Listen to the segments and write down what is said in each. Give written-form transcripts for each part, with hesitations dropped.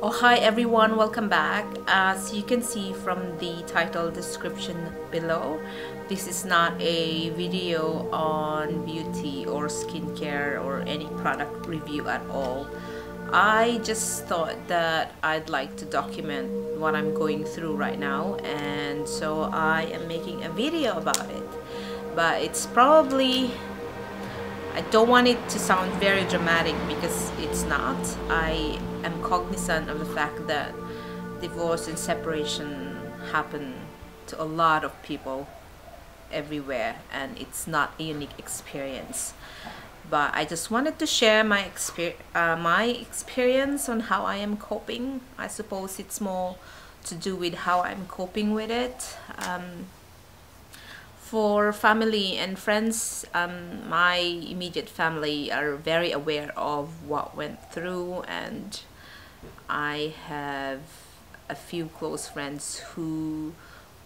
Oh, hi everyone, welcome back. As you can see from the title description below, this is not a video on beauty or skincare or any product review at all. I just thought that I'd like to document what I'm going through right now, and so I am making a video about it. But it's probably, I don't want it to sound very dramatic because it's not. I am cognizant of the fact that divorce and separation happen to a lot of people everywhere, and it's not a unique experience. But I just wanted to share my experience on how I am coping. I suppose it's more to do with how I'm coping with it. For family and friends, my immediate family are very aware of what went through, and I have a few close friends who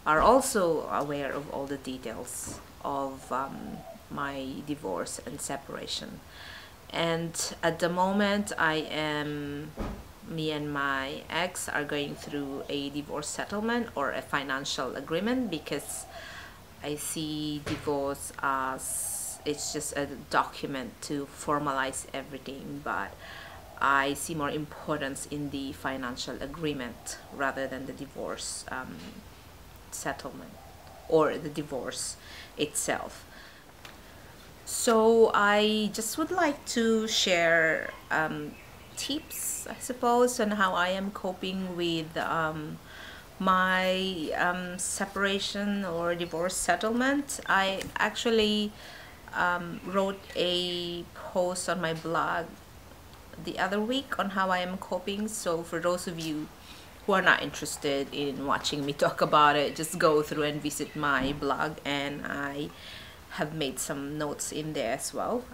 are also aware of all the details of my divorce and separation. And at the moment, me and my ex are going through a divorce settlement or a financial agreement, because I see divorce as it's just a document to formalize everything, but I see more importance in the financial agreement rather than the divorce settlement or the divorce itself. So I just would like to share tips, I suppose, on how I am coping with my separation or divorce settlement. I actually wrote a post on my blog the other week on how I am coping, so for those of you who are not interested in watching me talk about it, just go through and visit my blog, and I have made some notes in there as well.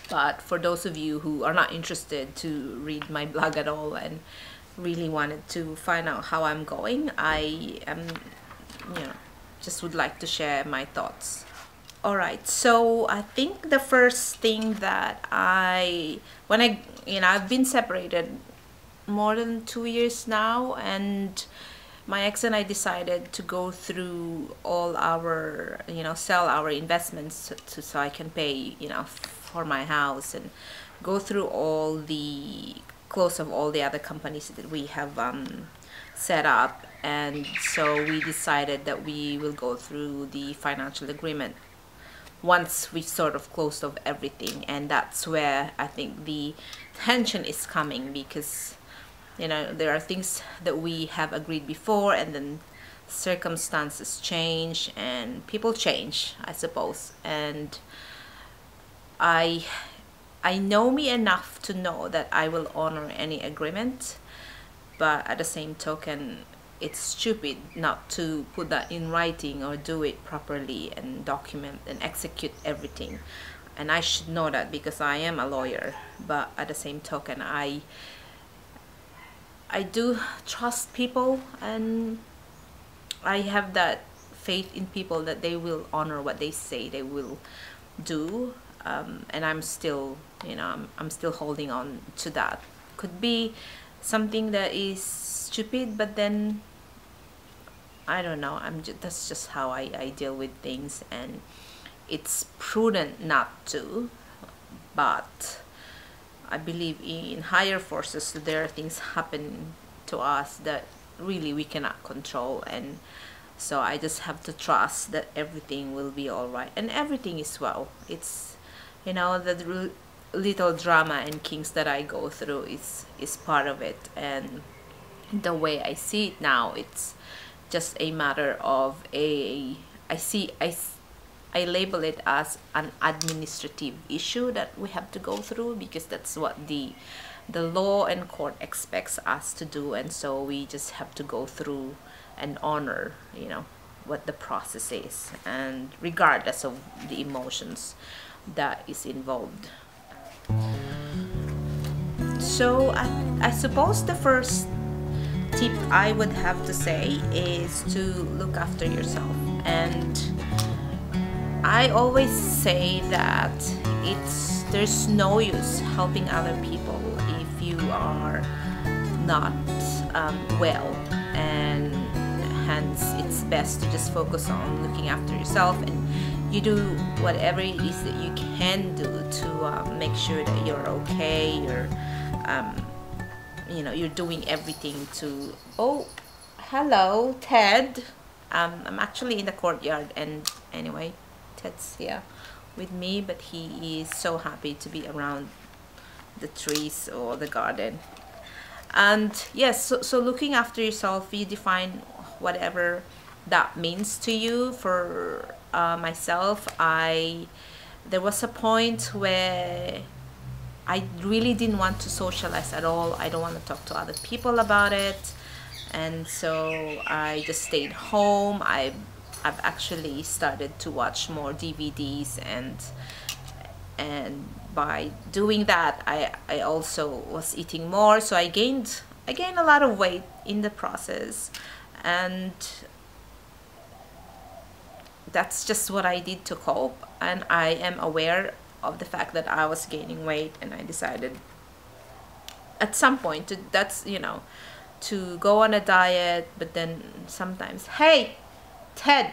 But for those of you who are not interested to read my blog at all and really wanted to find out how I'm going, I am, just would like to share my thoughts. Alright, so I think the first thing that I've been separated more than 2 years now, and my ex and I decided to go through all our, sell our investments so I can pay, for my house, and go through all the close of all the other companies that we have set up. And so we decided that we will go through the financial agreement once we sort of closed off everything. And that's where I think the tension is coming, because there are things that we have agreed before, and then circumstances change and people change, I suppose. And I know me enough to know that I will honor any agreement, but at the same token, it's stupid not to put that in writing or do it properly and document and execute everything. And I should know that because I am a lawyer, but at the same token, I do trust people, and I have that faith in people that they will honor what they say they will do. And I'm still, I'm still holding on to that. Could be something that is stupid, but then I don't know. That's just how I deal with things, and it's prudent not to. But I believe in higher forces. So there are things happen to us that really we cannot control, and so I just have to trust that everything will be all right, and everything is well. It's the little drama and kinks that I go through is part of it, and the way I see it now, it's just a matter of I label it as an administrative issue that we have to go through, because that's what the law and court expects us to do. And so we just have to go through and honor what the process is, and regardless of the emotions that is involved. So I suppose the first tip I would have to say is to look after yourself. And I always say that there's no use helping other people if you are not well, and hence it's best to just focus on looking after yourself, and you do whatever it is that you can do to make sure that you're okay. You're doing everything to. Oh, hello, Ted. I'm actually in the courtyard, and anyway, Ted's here with me, but he is so happy to be around the trees or the garden. And yes, so looking after yourself, you define whatever that means to you. For myself, there was a point where I really didn't want to socialize at all. I don't want to talk to other people about it, and so I just stayed home. I've actually started to watch more DVDs, and by doing that, I also was eating more, so I gained a lot of weight in the process, and that's just what I did to cope. And I am aware of the fact that I was gaining weight, and I decided at some point to go on a diet. But then sometimes, hey Ted,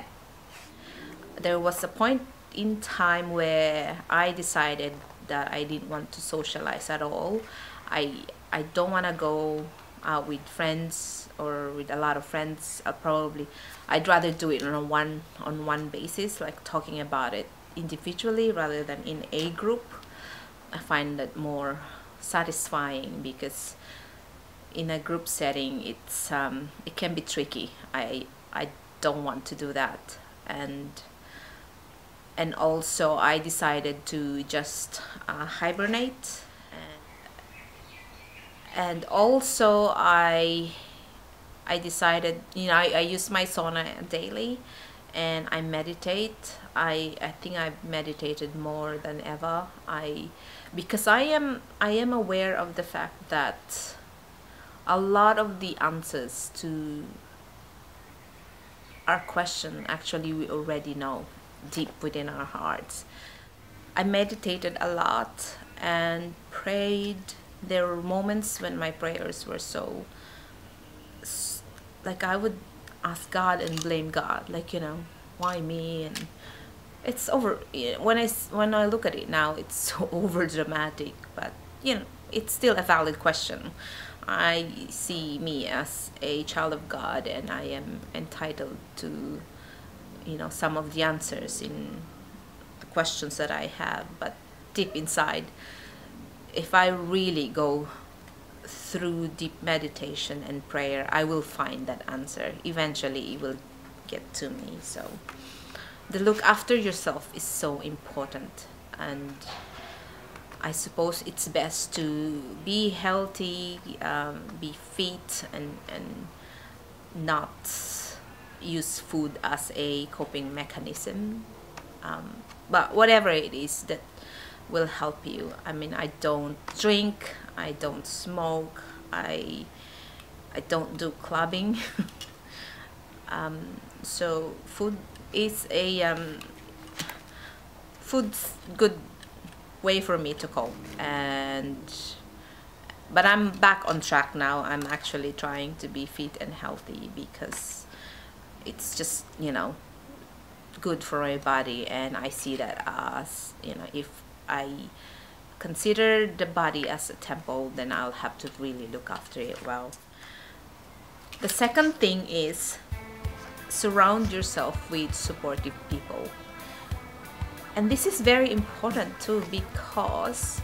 there was a point in time where I decided that I didn't want to socialize at all. I don't want to go out with friends or with a lot of friends. I'd rather do it on a one-on-one basis, like talking about it individually rather than in a group. I find that more satisfying, because in a group setting it can be tricky. I don't want to do that, and also I decided to just hibernate, and also I decided, I use my sauna daily, and I meditate. I think I've meditated more than ever. Because I am aware of the fact that a lot of the answers to our question, actually, we already know deep within our hearts. I meditated a lot and prayed. There were moments when my prayers were so, like, I would ask God and blame God, like, why me? And it's over. When I look at it now, it's so over dramatic, but it's still a valid question. I see me as a child of God, and I am entitled to some of the answers in the questions that I have. But deep inside, if I really go through deep meditation and prayer, I will find that answer. Eventually it will get to me. So the look after yourself is so important, and I suppose it's best to be healthy, be fit, and not use food as a coping mechanism. But whatever it is that will help you. I mean, I don't drink, I don't smoke, I don't do clubbing. So food is food's good way for me to cope. But I'm back on track now. I'm actually trying to be fit and healthy, because it's just good for my body, and I see that as if I consider the body as a temple, then I'll have to really look after it well. The second thing is surround yourself with supportive people. And this is very important too, because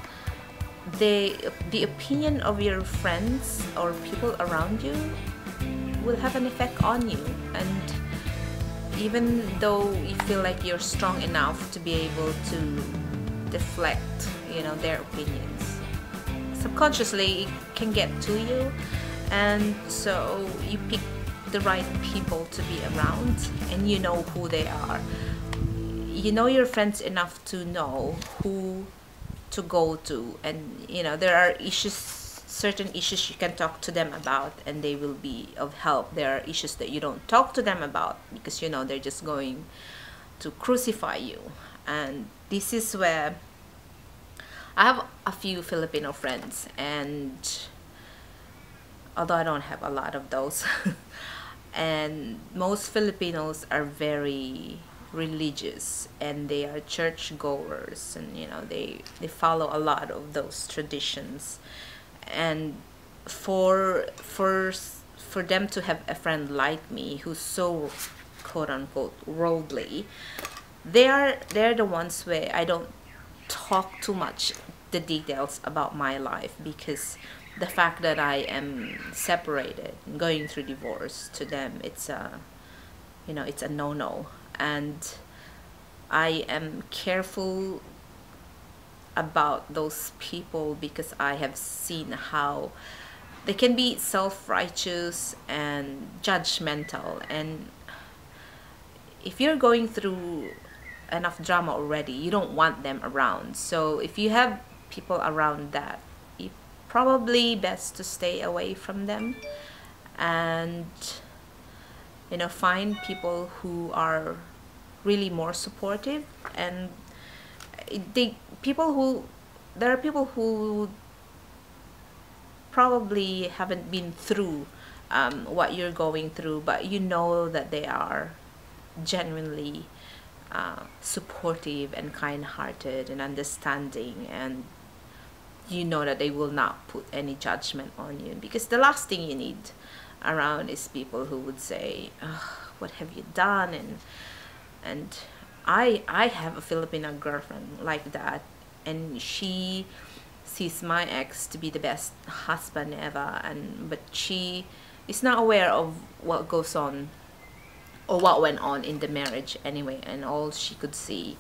the opinion of your friends or people around you will have an effect on you. And even though you feel like you're strong enough to be able to deflect their opinions, subconsciously it can get to you. And so you pick the right people to be around, and you know who they are. You know your friends enough to know who to go to, and there are certain issues you can talk to them about, and they will be of help. There are issues that you don't talk to them about, because they're just going to crucify you. And this is where I have a few Filipino friends, and although I don't have a lot of those. And most Filipinos are very religious, and they are church goers, and they follow a lot of those traditions. And for them to have a friend like me who's so quote unquote worldly, they're the ones where I don't talk too much the details about my life, because the fact that I am separated, going through divorce, to them it's a no-no. And I am careful about those people, because I have seen how they can be self-righteous and judgmental. And if you're going through enough drama already, you don't want them around. So if you have people around that, you probably best to stay away from them, and find people who are really more supportive. And there are people who probably haven't been through what you're going through, but that they are genuinely supportive and kind-hearted and understanding, and that they will not put any judgment on you. Because the last thing you need around is people who would say, what have you done? And I have a Filipino girlfriend like that, and she sees my ex to be the best husband ever, but she is not aware of what goes on or what went on in the marriage anyway. And all she could see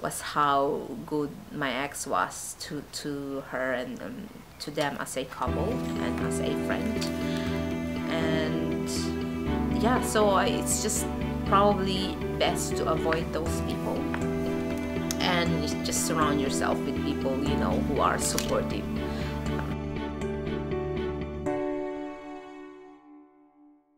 was how good my ex was to her, and to them as a couple and as a friend. And yeah, so it's just probably best to avoid those people, and just surround yourself with people who are supportive.